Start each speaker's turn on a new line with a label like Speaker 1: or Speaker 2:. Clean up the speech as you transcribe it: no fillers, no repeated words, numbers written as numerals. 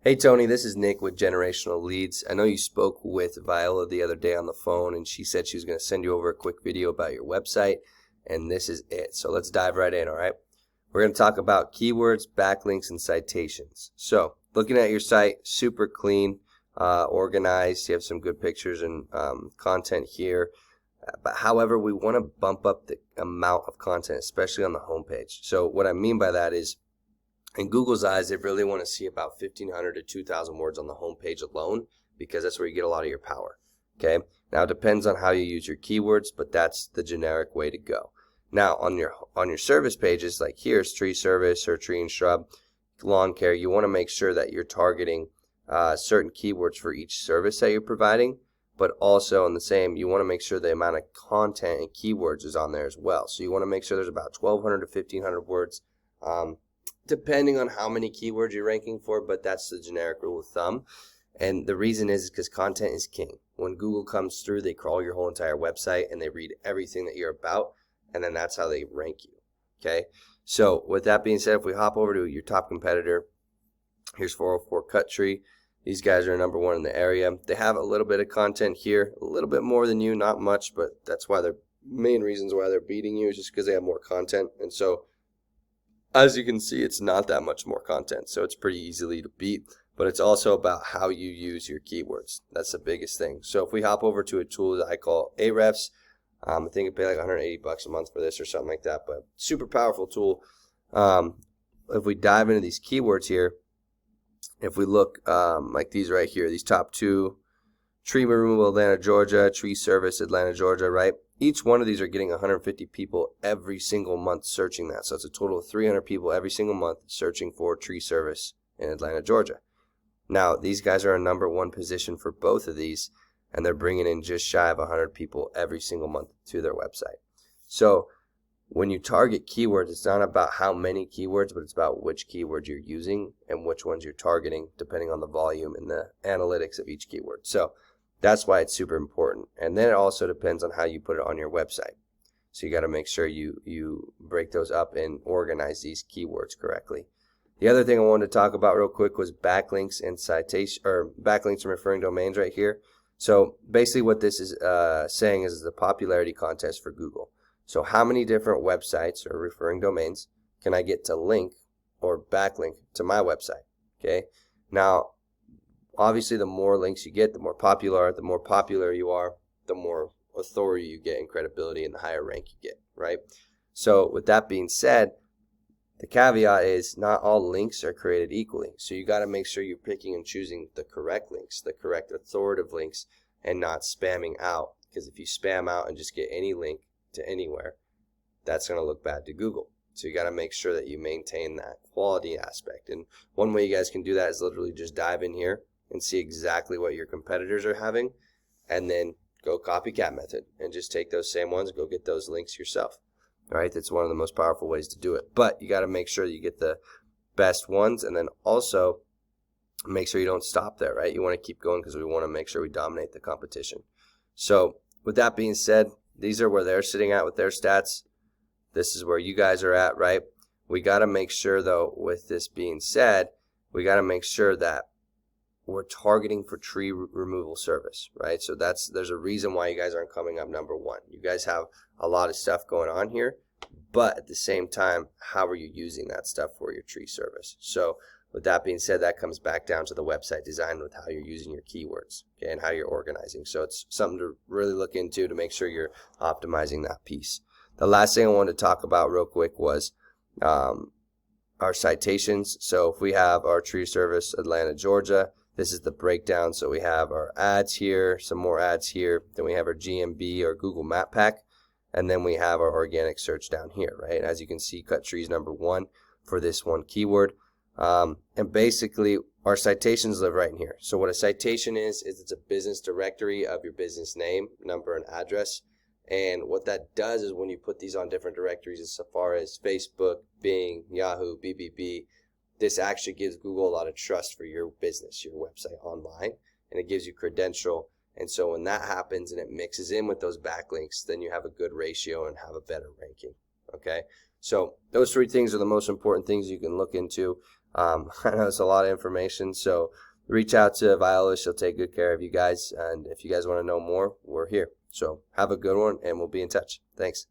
Speaker 1: Hey Tony, this is Nick with Generational Leads. I know you spoke with Viola the other day on the phone and she said she was going to send you over a quick video about your website, and this is it. So let's dive right in, all right? We're going to talk about keywords, backlinks, and citations. So looking at your site, super clean, organized. You have some good pictures and content here. But however, we want to bump up the amount of content, especially on the homepage. So what I mean by that is, in Google's eyes, they really want to see about 1,500 to 2,000 words on the homepage alone, because that's where you get a lot of your power. Okay. Now it depends on how you use your keywords, but that's the generic way to go. Now on your service pages, like here's tree service or tree and shrub, lawn care, you want to make sure that you're targeting certain keywords for each service that you're providing, but also on the same, you want to make sure the amount of content and keywords is on there as well. So you want to make sure there's about 1,200 to 1,500 words. Depending on how many keywords you're ranking for, but that's the generic rule of thumb. And the reason is because content is king. When Google comes through, they crawl your whole entire website and they read everything that you're about, and then that's how they rank you. Okay, so with that being said, if we hop over to your top competitor, here's 404 Cut Tree. These guys are number one in the area. They have a little bit of content here, a little bit more than you, not much, but that's why they're main reasons why they're beating you is just because they have more content. And so as you can see, it's not that much more content, so it's pretty easily to beat, but it's also about how you use your keywords. That's the biggest thing. So if we hop over to a tool that I call Ahrefs, I think I pay like $180 a month for this or something like that, but super powerful tool. If we dive into these keywords here, if we look like these right here, these top two, tree removal Atlanta, Georgia, tree service Atlanta, Georgia, right? Each one of these are getting 150 people every single month searching that. So it's a total of 300 people every single month searching for tree service in Atlanta, Georgia. Now, these guys are in number one position for both of these, and they're bringing in just shy of 100 people every single month to their website. So when you target keywords, it's not about how many keywords, but it's about which keywords you're using and which ones you're targeting, depending on the volume and the analytics of each keyword. So that's why it's super important. And then it also depends on how you put it on your website. So you got to make sure you break those up and organize these keywords correctly. The other thing I wanted to talk about real quick was backlinks and citation, or backlinks and referring domains right here. So basically what this is saying is the popularity contest for Google. So how many different websites or referring domains can I get to link or backlink to my website? Okay. Now, obviously, the more links you get, the more popular you are, the more authority you get and credibility, and the higher rank you get, right? So with that being said, the caveat is not all links are created equally. So you got to make sure you're picking and choosing the correct links, the correct authoritative links, and not spamming out. Because if you spam out and just get any link to anywhere, that's going to look bad to Google. So you got to make sure that you maintain that quality aspect. And one way you guys can do that is literally just dive in here and see exactly what your competitors are having, and then go copycat method and just take those same ones, go get those links yourself. All right, that's one of the most powerful ways to do it. But you got to make sure that you get the best ones, and then also make sure you don't stop there, right? You want to keep going because we want to make sure we dominate the competition. So with that being said, these are where they're sitting at with their stats. This is where you guys are at, right? We got to make sure, though, with this being said, we got to make sure that we're targeting for tree removal service, right? So there's a reason why you guys aren't coming up number one. You guys have a lot of stuff going on here, but at the same time, how are you using that stuff for your tree service? So with that being said, that comes back down to the website design with how you're using your keywords, okay, and how you're organizing. So it's something to really look into to make sure you're optimizing that piece. The last thing I wanted to talk about real quick was our citations. So if we have our tree service Atlanta, Georgia, this is the breakdown. So we have our ads here, some more ads here. Then we have our GMB or Google Map Pack. And then we have our organic search down here, right? As you can see, cut trees number one for this one keyword. And basically, our citations live right in here. So what a citation is it's a business directory of your business name, number, and address. And what that does is when you put these on different directories as far as Facebook, Bing, Yahoo, BBB, this actually gives Google a lot of trust for your business, your website online, and it gives you credential. And so when that happens and it mixes in with those backlinks, then you have a good ratio and have a better ranking. Okay, so those three things are the most important things you can look into. I know it's a lot of information, so reach out to Viola. She'll take good care of you guys. And if you guys want to know more, we're here. So have a good one, and we'll be in touch. Thanks.